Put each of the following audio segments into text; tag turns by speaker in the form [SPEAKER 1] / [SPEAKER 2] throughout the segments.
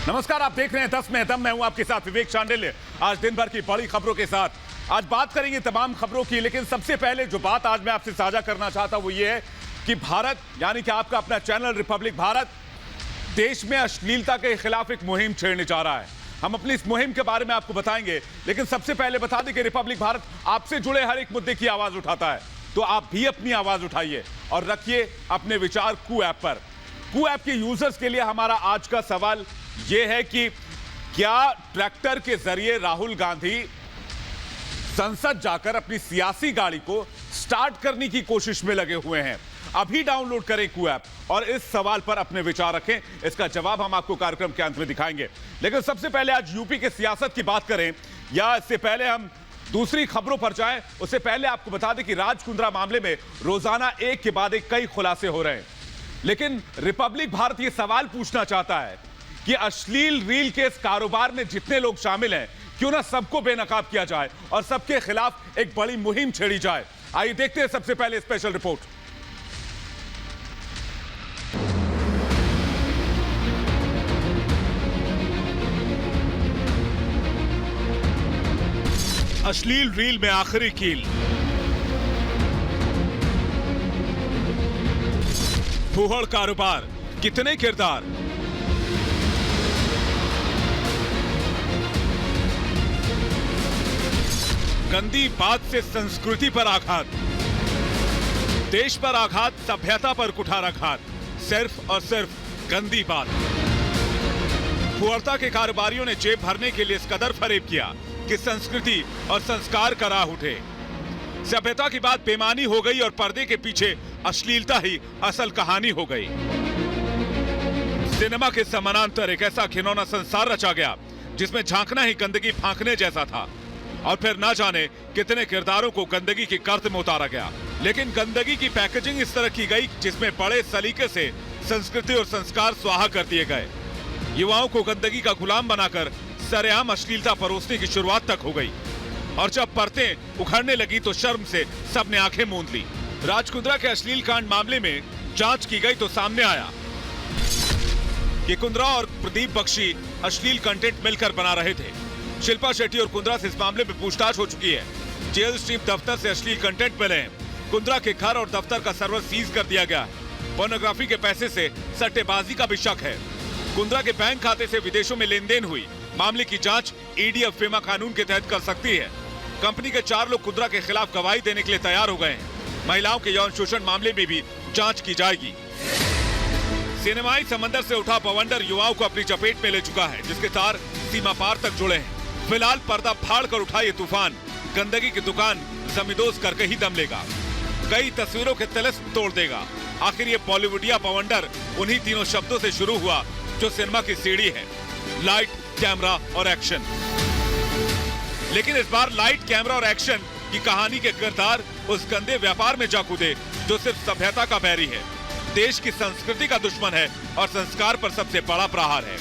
[SPEAKER 1] नमस्कार, आप देख रहे हैं 10 में दम। मैं हूं आपके साथ विवेक चांडिल्य। आज दिन भर की बड़ी खबरों के साथ आज बात करेंगे तमाम खबरों की, लेकिन सबसे पहले जो बात आज मैं आपसे साझा करना चाहता हूं वो ये है कि भारत यानी कि आपका अपना चैनल रिपब्लिक भारत देश में अश्लीलता के खिलाफ एक मुहिम छेड़ने जा रहा है। हम अपनी इस मुहिम के बारे में आपको बताएंगे, लेकिन सबसे पहले बता दें कि रिपब्लिक भारत आपसे जुड़े हर एक मुद्दे की आवाज उठाता है, तो आप भी अपनी आवाज उठाइए और रखिए अपने विचार कू ऐप पर। कू ऐप के यूजर्स के लिए हमारा आज का सवाल यह है कि क्या ट्रैक्टर के जरिए राहुल गांधी संसद जाकर अपनी सियासी गाड़ी को स्टार्ट करने की कोशिश में लगे हुए हैं? अभी डाउनलोड करें कू ऐप और इस सवाल पर अपने विचार रखें। इसका जवाब हम आपको कार्यक्रम के अंत में दिखाएंगे, लेकिन सबसे पहले आज यूपी के सियासत की बात करें या इससे पहले हम दूसरी खबरों पर जाएं, उससे पहले आपको बता दें कि राज कुंद्रा मामले में रोजाना एक के बाद एक कई खुलासे हो रहे हैं, लेकिन रिपब्लिक भारत यह सवाल पूछना चाहता है कि अश्लील रील के इस कारोबार में जितने लोग शामिल हैं, क्यों ना सबको बेनकाब किया जाए और सबके खिलाफ एक बड़ी मुहिम छेड़ी जाए। आइए देखते हैं सबसे पहले स्पेशल रिपोर्ट। अश्लील रील में आखिरी कील। फूहड़ कारोबार, कितने किरदार। गंदी बात से संस्कृति पर आघात, देश पर आघात, सभ्यता पर कुठाराघात, सिर्फ और सिर्फ गंदी बात। फुहड़ता के कारोबारियों ने जेब भरने के लिए इस कदर फरेब किया कि संस्कृति और संस्कार का राह उठे। सभ्यता की बात बेमानी हो गई और पर्दे के पीछे अश्लीलता ही असल कहानी हो गई। सिनेमा के समानांतर एक ऐसा घिनौना संसार रचा गया जिसमें झांकना ही गंदगी फांकने जैसा था, और फिर ना जाने कितने किरदारों को गंदगी की गर्त में उतारा गया। लेकिन गंदगी की पैकेजिंग इस तरह की गई जिसमें बड़े सलीके से संस्कृति और संस्कार स्वाहा कर दिए गए। युवाओं को गंदगी का गुलाम बनाकर सरेआम अश्लीलता परोसने की शुरुआत तक हो गई, और जब परतें उखड़ने लगी तो शर्म से सबने आंखें मूंद ली। राज कुंद्रा के अश्लील कांड मामले में जांच की गई तो सामने आया कि कुंद्रा और प्रदीप बख्शी अश्लील कंटेंट मिलकर बना रहे थे। शिल्पा शेट्टी और कुंद्रा से इस मामले में पूछताछ हो चुकी है। जेल स्ट्रीट दफ्तर से अश्लील कंटेंट मिले हैं। कुंद्रा के घर और दफ्तर का सर्वर सीज कर दिया गया है। पोर्नोग्राफी के पैसे से सट्टेबाजी का भी शक है। कुंद्रा के बैंक खाते से विदेशों में लेन देन हुई। मामले की जांच ईडी अब फेमा कानून के तहत कर सकती है। कंपनी के 4 लोग कुंद्रा के खिलाफ गवाही देने के लिए तैयार हो गए हैं। महिलाओं के यौन शोषण मामले में भी जांच की जाएगी। सिनेमाई समंदर से उठा बवंडर युवाओं को अपनी चपेट में ले चुका है, जिसके तार सीमा पार तक जुड़े हैं। फिलहाल पर्दा फाड़ कर उठा ये तूफान गंदगी की दुकान जमींदोज करके ही दम लेगा। कई तस्वीरों के तिलिस्म तोड़ देगा। आखिर ये बॉलीवुडिया बवंडर उन्हीं तीनों शब्दों से शुरू हुआ जो सिनेमा की सीढ़ी है: लाइट, कैमरा और एक्शन। लेकिन इस बार लाइट, कैमरा और एक्शन की कहानी के किरदार उस गंदे व्यापार में जा कूदे जो सिर्फ सभ्यता का बैरी है, देश की संस्कृति का दुश्मन है और संस्कार पर सबसे बड़ा प्रहार है।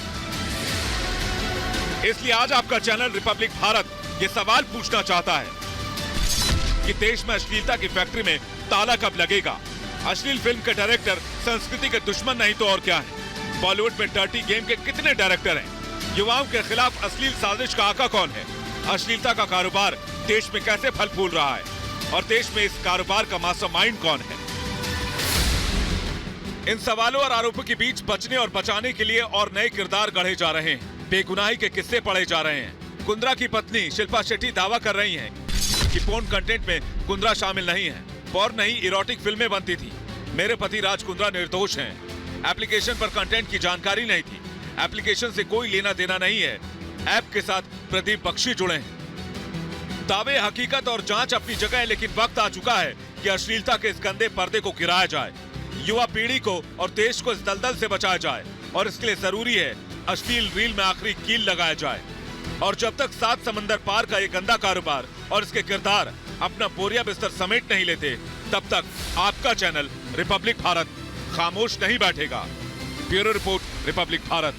[SPEAKER 1] इसलिए आज आपका चैनल रिपब्लिक भारत ये सवाल पूछना चाहता है कि देश में अश्लीलता की फैक्ट्री में ताला कब लगेगा? अश्लील फिल्म के डायरेक्टर संस्कृति के दुश्मन नहीं तो और क्या है? बॉलीवुड में डर्टी गेम के कितने डायरेक्टर हैं? युवाओं के खिलाफ अश्लील साजिश का आका कौन है? अश्लीलता का कारोबार देश में कैसे फल फूल रहा है और देश में इस कारोबार का मास्टरमाइंड कौन है? इन सवालों और आरोपों के बीच बचने और बचाने के लिए और नए किरदार गढ़े जा रहे हैं। बेगुनाही के किस्से पढ़े जा रहे हैं। कुंद्रा की पत्नी शिल्पा शेट्टी दावा कर रही हैं कि पोर्न कंटेंट में कुंद्रा शामिल नहीं है। पोर्न नहीं, इरोटिक फिल्में बनती थी। मेरे पति राज कुंद्रा निर्दोष हैं। एप्लीकेशन पर कंटेंट की जानकारी नहीं थी। एप्लीकेशन से कोई लेना देना नहीं है। ऐप के साथ प्रदीप बख्शी जुड़े हैं। दावे, हकीकत और जांच अपनी जगह है, लेकिन वक्त आ चुका है कि अश्लीलता के इस गंदे पर्दे को गिराया जाए, युवा पीढ़ी को और देश को इस दलदल से बचाया जाए, और इसके लिए जरूरी है अश्लील रील में आखिरी कील लगाया जाए। और जब तक 7 समंदर पार का ये गंदा कारोबार और इसके किरदार अपना बोरिया बिस्तर समेट नहीं लेते, तब तक आपका चैनल रिपब्लिक भारत खामोश नहीं बैठेगा। Bureau report, Republic Bharat.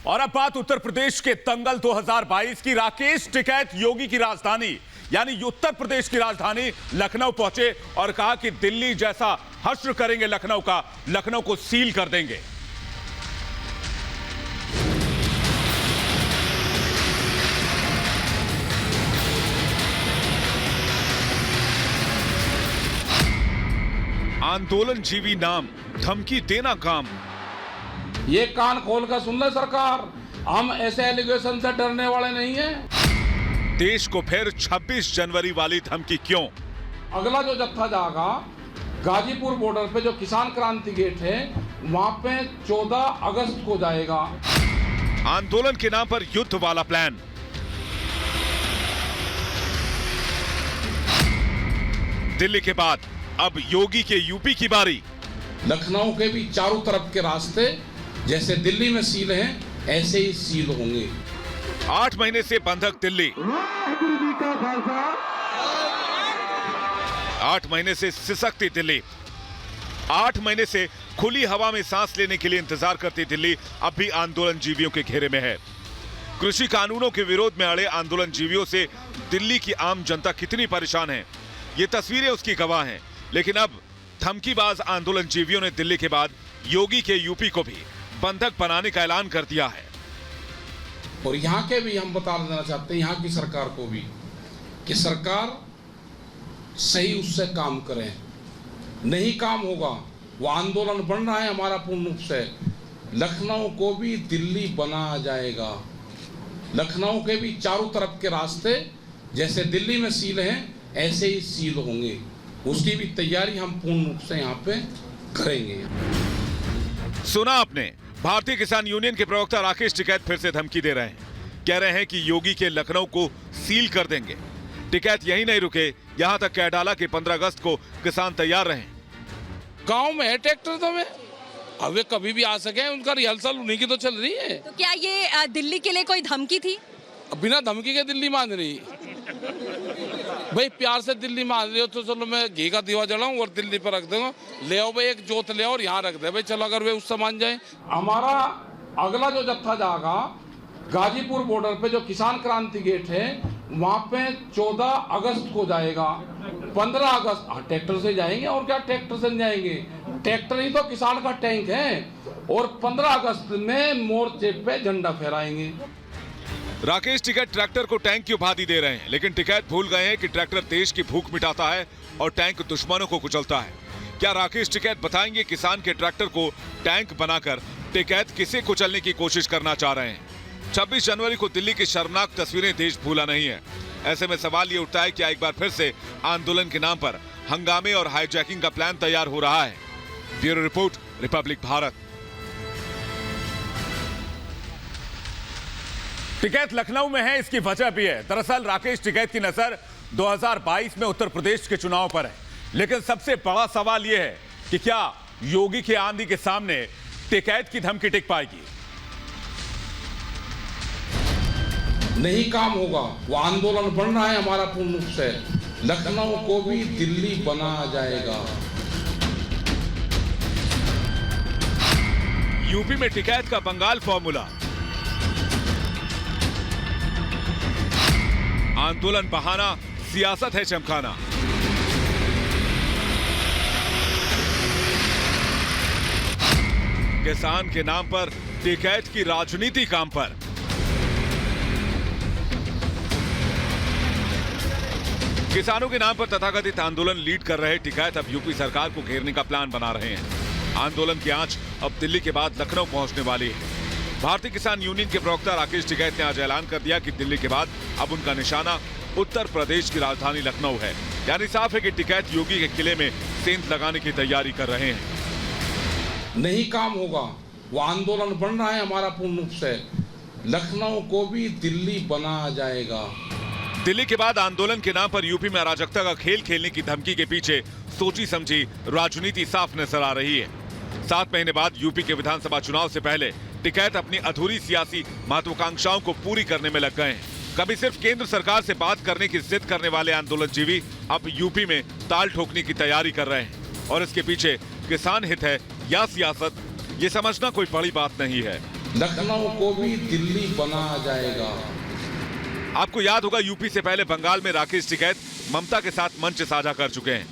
[SPEAKER 1] और अब बात उत्तर प्रदेश के दंगल 2022 की। राकेश टिकैत योगी की राजधानी यानी उत्तर प्रदेश की राजधानी लखनऊ पहुंचे और कहा कि दिल्ली जैसा हश्र करेंगे लखनऊ का, लखनऊ को सील कर देंगे। आंदोलन जीवी नाम, धमकी देना काम।
[SPEAKER 2] ये कान खोल कर सुन ले सरकार, हम ऐसे एलिगेशन से डरने वाले नहीं हैं।
[SPEAKER 1] देश को फिर 26 जनवरी वाली धमकी क्यों?
[SPEAKER 2] अगला जो जत्था जाएगा गाजीपुर बॉर्डर पे जो किसान क्रांति गेट है वहां पे 14 अगस्त को जाएगा।
[SPEAKER 1] आंदोलन के नाम पर युद्ध वाला प्लान। दिल्ली के बाद अब योगी के यूपी की बारी।
[SPEAKER 2] लखनऊ के भी चारों तरफ के रास्ते जैसे दिल्ली में सील हैं ऐसे ही सील होंगे।
[SPEAKER 1] 8 महीने से बंधक दिल्ली, 8 महीने से सिसकती दिल्ली, 8 महीने से खुली हवा में सांस लेने के लिए इंतजार करती दिल्ली अब भी आंदोलन जीवियों के घेरे में है। कृषि कानूनों के विरोध में अड़े आंदोलन जीवियों से दिल्ली की आम जनता कितनी परेशान है, ये तस्वीरें उसकी गवाह हैं। लेकिन अब धमकीबाज आंदोलन जीवियों ने दिल्ली के बाद योगी के यूपी को भी बंधक बनाने का ऐलान कर दिया है।
[SPEAKER 2] और यहाँ के भी हम बता देना चाहते हैं यहाँ की सरकार को भी कि सरकार सही उससे काम करें। नहीं काम होगा, वो आंदोलन बन रहा है हमारा पूर्ण रूप से। लखनऊ को भी दिल्ली बनाया जाएगा। लखनऊ के भी चारों तरफ के रास्ते जैसे दिल्ली में सील हैं ऐसे ही सील होंगे। उसकी भी तैयारी हम पूर्ण रूप से यहाँ पे करेंगे।
[SPEAKER 1] सुना आपने, भारतीय किसान यूनियन के प्रवक्ता राकेश टिकैत फिर से धमकी दे रहे हैं। कह रहे हैं कि योगी के लखनऊ को सील कर देंगे। टिकैत यही नहीं रुके, यहां तक कह डाला कि 15 अगस्त को किसान तैयार रहें।
[SPEAKER 2] गांव में है ट्रैक्टर तो में अब वे कभी भी आ सके, उनका रिहर्सल उन्हीं की तो चल रही है।
[SPEAKER 3] तो क्या ये दिल्ली के लिए कोई धमकी थी?
[SPEAKER 2] बिना धमकी के दिल्ली मान रही। भाई प्यार से दिल्ली मान रही हो तो चलो मैं घी का दीवा जलाऊं और दिल्ली पर रख दूंगा। ले आओ भाई, एक जोत ले आओ और यहाँ रख दे भाई, चलो अगर वे उससे मान जाए। हमारा अगला जो जत्था जाएगा गाजीपुर बॉर्डर पे जो किसान क्रांति गेट है वहां पे 14 अगस्त को जाएगा। 15 अगस्त ट्रैक्टर से जाएंगे, और क्या ट्रैक्टर से जाएंगे, ट्रैक्टर ही तो किसान का टैंक है। और 15 अगस्त में मोर्चे पे झंडा फहराएंगे।
[SPEAKER 1] राकेश टिकैत ट्रैक्टर को टैंक की उपाधि दे रहे हैं, लेकिन टिकैत भूल गए हैं कि ट्रैक्टर देश की भूख मिटाता है और टैंक दुश्मनों को कुचलता है। क्या राकेश टिकैत बताएंगे किसान के ट्रैक्टर को टैंक बनाकर टिकैत किसे कुचलने की कोशिश करना चाह रहे हैं? 26 जनवरी को दिल्ली की शर्मनाक तस्वीरें देश भूला नहीं है। ऐसे में सवाल ये उठता है कि एक बार फिर से आंदोलन के नाम पर हंगामे और हाईजैकिंग का प्लान तैयार हो रहा है। Bureau report, Republic Bharat. Tikait Lucknow में है, इसकी वजह भी है। दरअसल राकेश टिकैत की नजर 2022 में उत्तर प्रदेश के चुनाव पर है। लेकिन सबसे बड़ा सवाल यह है कि क्या योगी के आंधी के सामने टिकैत की धमकी टिक पाएगी?
[SPEAKER 2] नहीं काम होगा, वो आंदोलन बन रहा है हमारा पूर्ण रूप से। लखनऊ को भी दिल्ली बनाया जाएगा।
[SPEAKER 1] यूपी में टिकैत का बंगाल फॉर्मूला। आंदोलन बहाना, सियासत है चमकाना। किसान के नाम पर टिकैत की राजनीति काम पर। किसानों के नाम पर तथाकथित आंदोलन लीड कर रहे टिकैत अब यूपी सरकार को घेरने का प्लान बना रहे हैं। आंदोलन की आंच अब दिल्ली के बाद लखनऊ पहुंचने वाली है। भारतीय किसान यूनियन के प्रवक्ता राकेश टिकैत ने आज ऐलान कर दिया कि दिल्ली के बाद अब उनका निशाना उत्तर प्रदेश की राजधानी लखनऊ है। यानी साफ है कि टिकैत योगी के किले में सेंध लगाने की तैयारी कर रहे हैं।
[SPEAKER 2] नहीं काम होगा, वो आंदोलन बन रहा है हमारा पूर्ण रूप से। लखनऊ को भी दिल्ली बनाया जाएगा।
[SPEAKER 1] दिल्ली के बाद आंदोलन के नाम पर यूपी में अराजकता का खेल खेलने की धमकी के पीछे सोची समझी राजनीति साफ नजर आ रही है। 7 महीने बाद यूपी के विधानसभा चुनाव से पहले टिकैत अपनी अधूरी सियासी महत्वाकांक्षाओं को पूरी करने में लग गए हैं। कभी सिर्फ केंद्र सरकार से बात करने की जिद करने वाले आंदोलनजीवी अब यूपी में ताल ठोकने की तैयारी कर रहे हैं। और इसके पीछे किसान हित है या सियासत, ये समझना कोई बड़ी बात नहीं है।
[SPEAKER 2] लखनऊ को भी दिल्ली बनाया जाएगा।
[SPEAKER 1] आपको याद होगा, यूपी से पहले बंगाल में राकेश टिकैत ममता के साथ मंच साझा कर चुके हैं।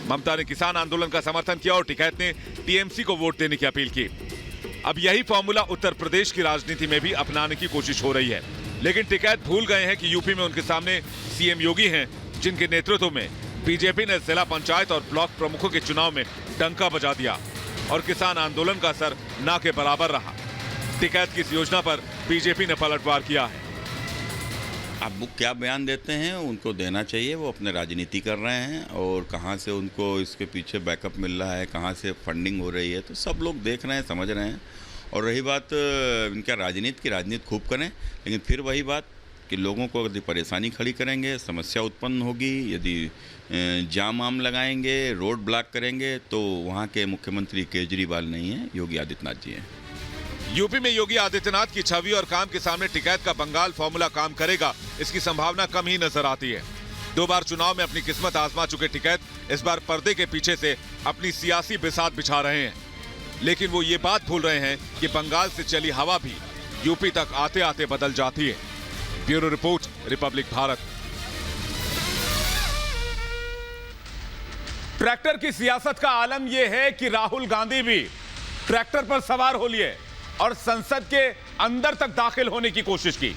[SPEAKER 1] ममता ने किसान आंदोलन का समर्थन किया और टिकैत ने टीएमसी को वोट देने की अपील की। अब यही फॉर्मूला उत्तर प्रदेश की राजनीति में भी अपनाने की कोशिश हो रही है। लेकिन टिकैत भूल गए हैं कि यूपी में उनके सामने सीएम योगी हैं, जिनके नेतृत्व में बीजेपी ने जिला पंचायत और ब्लॉक प्रमुखों के चुनाव में डंका बजा दिया और किसान आंदोलन का असर ना के बराबर रहा। टिकैत की इस योजना पर बीजेपी ने पलटवार किया है।
[SPEAKER 4] अब वो क्या बयान देते हैं उनको देना चाहिए, वो अपने राजनीति कर रहे हैं और कहाँ से उनको इसके पीछे बैकअप मिल रहा है, कहाँ से फंडिंग हो रही है, तो सब लोग देख रहे हैं, समझ रहे हैं। और रही बात इनका राजनीति की, राजनीति खूब करें, लेकिन फिर वही बात कि लोगों को यदि परेशानी खड़ी करेंगे, समस्या उत्पन्न होगी, यदि जाम वाम लगाएंगे, रोड ब्लॉक करेंगे, तो वहाँ के मुख्यमंत्री केजरीवाल नहीं है, योगी आदित्यनाथ जी हैं।
[SPEAKER 1] यूपी में योगी आदित्यनाथ की छवि और काम के सामने टिकैत का बंगाल फॉर्मूला काम करेगा, इसकी संभावना कम ही नजर आती है। 2 बार चुनाव में अपनी किस्मत आजमा चुके टिकैत इस बार पर्दे के पीछे से अपनी सियासी बिसात बिछा रहे हैं, लेकिन वो ये बात भूल रहे हैं कि बंगाल से चली हवा भी यूपी तक आते आते बदल जाती है। Bureau report, Republic Bharat. Tractor की सियासत का आलम यह है कि राहुल गांधी भी ट्रैक्टर पर सवार हो लिए और संसद के अंदर तक दाखिल होने की कोशिश की।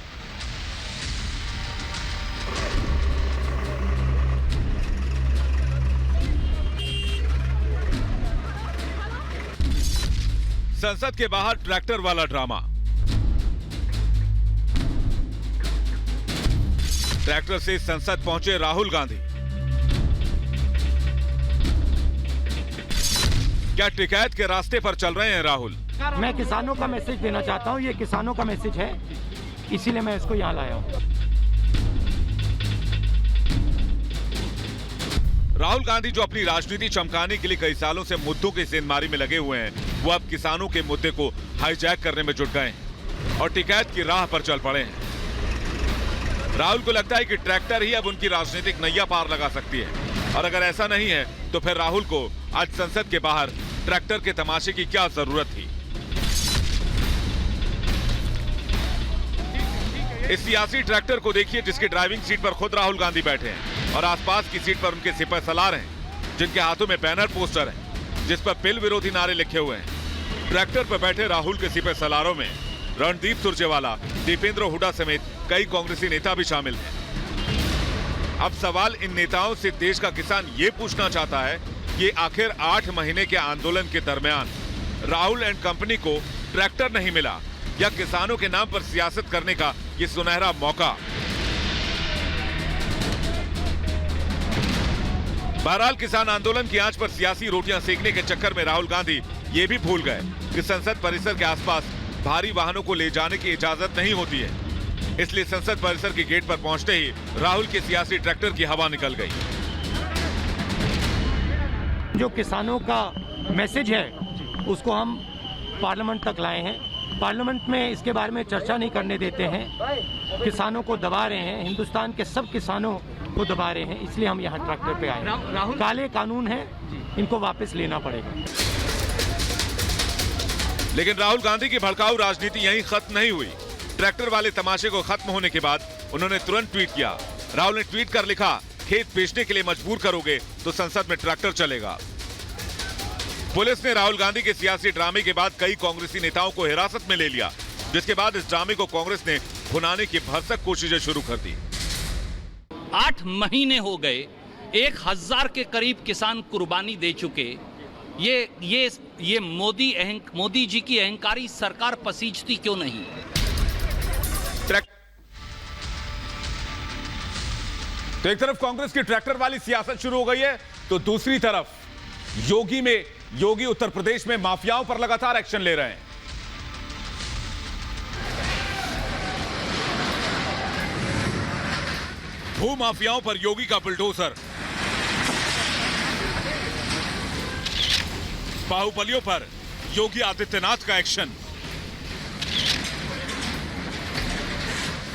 [SPEAKER 1] संसद के बाहर ट्रैक्टर वाला ड्रामा। ट्रैक्टर से संसद पहुंचे राहुल गांधी। क्या टिकैत के रास्ते पर चल रहे हैं राहुल?
[SPEAKER 5] मैं किसानों का मैसेज देना चाहता हूं, ये किसानों का मैसेज है, इसीलिए मैं इसको यहां लाया हूं।
[SPEAKER 1] राहुल गांधी जो अपनी राजनीति चमकाने के लिए कई सालों से मुद्दों की सेंधमारी में लगे हुए हैं, वो अब किसानों के मुद्दे को हाईजैक करने में जुट गए हैं और टिकैत की राह पर चल पड़े हैं। राहुल को लगता है कि ट्रैक्टर ही अब उनकी राजनीतिक नैया पार लगा सकती है, और अगर ऐसा नहीं है तो फिर राहुल को आज संसद के बाहर ट्रैक्टर के तमाशे की क्या जरूरत थी। इस सियासी ट्रैक्टर को देखिए जिसकी ड्राइविंग सीट पर खुद राहुल गांधी बैठे हैं और आसपास की सीट पर उनके सिपह सलार हैं, जिनके हाथों में बैनर पोस्टर हैं जिस पर बिल विरोधी नारे लिखे हुए हैं। ट्रैक्टर पर बैठे राहुल के सिपह सलारों में रणदीप सुरजेवाला, दीपेंद्र हुड्डा समेत कई कांग्रेसी नेता भी शामिल हैं। अब सवाल इन नेताओं से देश का किसान ये पूछना चाहता है कि आखिर 8 महीने के आंदोलन के दरमियान राहुल एंड कंपनी को ट्रैक्टर नहीं मिला या किसानों के नाम पर सियासत करने का ये सुनहरा मौका। बहरहाल किसान आंदोलन की आंच पर सियासी रोटियां सेकने के चक्कर में राहुल गांधी ये भी भूल गए कि संसद परिसर के आसपास भारी वाहनों को ले जाने की इजाजत नहीं होती है, इसलिए संसद परिसर के गेट पर पहुंचते ही राहुल के सियासी ट्रैक्टर की हवा निकल गई।
[SPEAKER 5] जो किसानों का मैसेज है उसको हम पार्लियामेंट तक लाए हैं। पार्लियामेंट में इसके बारे में चर्चा नहीं करने देते हैं, किसानों को दबा रहे हैं, हिंदुस्तान के सब किसानों को दबा रहे हैं, इसलिए हम यहाँ ट्रैक्टर पे आए हैं। काले कानून हैं, इनको वापस लेना पड़ेगा।
[SPEAKER 1] लेकिन राहुल गांधी की भड़काऊ राजनीति यहीं खत्म नहीं हुई। ट्रैक्टर वाले तमाशे को खत्म होने के बाद उन्होंने तुरंत ट्वीट किया। राहुल ने ट्वीट कर लिखा, खेत बेचने के लिए मजबूर करोगे तो संसद में ट्रैक्टर चलेगा। पुलिस ने राहुल गांधी के सियासी ड्रामे के बाद कई कांग्रेसी नेताओं को हिरासत में ले लिया, जिसके बाद इस ड्रामे को कांग्रेस ने भुनाने की भरसक कोशिशें शुरू कर दी।
[SPEAKER 6] 8 महीने हो गए, 1000 के करीब किसान कुर्बानी दे चुके। ये मोदी जी की अहंकारी सरकार पसीजती क्यों नहीं?
[SPEAKER 1] तो एक तरफ कांग्रेस की ट्रैक्टर वाली सियासत शुरू हो गई है, तो दूसरी तरफ योगी उत्तर प्रदेश में माफियाओं पर लगातार एक्शन ले रहे हैं। भू माफियाओं पर योगी का बुलडोजर, बाहुबलियों पर योगी आदित्यनाथ का एक्शन।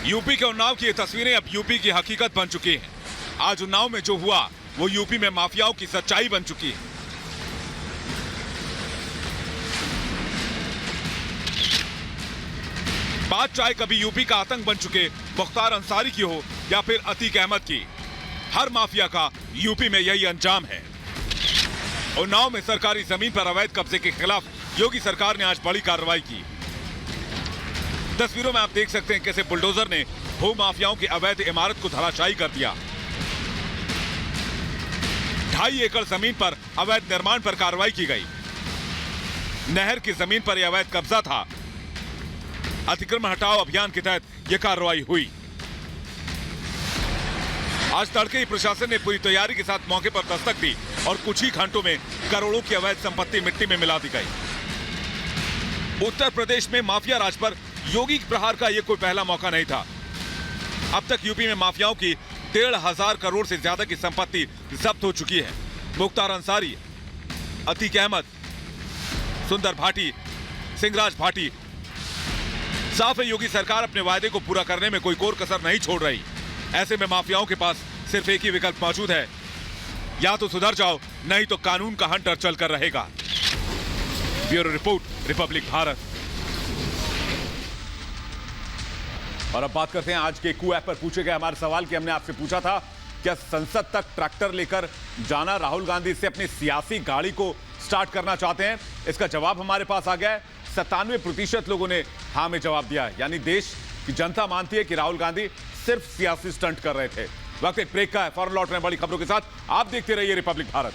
[SPEAKER 1] यूपी के उन्नाव की ये तस्वीरें अब यूपी की हकीकत बन चुकी हैं। आज उन्नाव में जो हुआ वो यूपी में माफियाओं की सच्चाई बन चुकी है। बात चाहे कभी यूपी का आतंक बन चुके मुख्तार अंसारी की हो या फिर अतीक अहमद की, हर माफिया का यूपी में यही अंजाम है। उन्नाव में सरकारी जमीन पर अवैध कब्जे के खिलाफ योगी सरकार ने आज बड़ी कार्रवाई की। तस्वीरों में आप देख सकते हैं कैसे बुलडोजर ने भू माफियाओं की अवैध इमारत को धराशायी कर दिया। 2.5 एकड़ जमीन पर अवैध निर्माण पर कार्रवाई की गई। नहर की जमीन पर यह अवैध कब्जा था। अतिक्रमण हटाओ अभियान के तहत यह कार्रवाई हुई। आज तड़के ही प्रशासन ने पूरी तैयारी के साथ मौके पर दस्तक दी और कुछ ही घंटों में करोड़ों की अवैध संपत्ति मिट्टी में मिला दी गई। उत्तर प्रदेश में माफिया राज पर योगी प्रहार का यह कोई पहला मौका नहीं था। अब तक यूपी में माफियाओं की 1,500 करोड़ से ज्यादा की संपत्ति जब्त हो चुकी है। मुख्तार अंसारी, अतीक अहमद, सुंदर भाटी, सिंहराज भाटी। साफ है योगी सरकार अपने वायदे को पूरा करने में कोई कोर कसर नहीं छोड़ रही। ऐसे में माफियाओं के पास सिर्फ एक ही विकल्प मौजूद है, या तो सुधर जाओ, नहीं तो कानून का हंटर चलकर रहेगा। Bureau report, Republic Bharat. और अब बात करते हैं आज के क्यू ऐप पर पूछे गए हमारे सवाल की। हमने आपसे पूछा था, क्या संसद तक ट्रैक्टर लेकर जाना राहुल गांधी से अपनी सियासी गाड़ी को स्टार्ट करना चाहते हैं? इसका जवाब हमारे पास आ गया है। 97% लोगों ने हाँ में जवाब दिया है। यानी देश की जनता मानती है कि राहुल गांधी सिर्फ सियासी स्टंट कर रहे थे। वक्त एक ब्रेक का है, फौरन लौट रहे हैं बड़ी खबरों के साथ। आप देखते रहिए रिपब्लिक भारत।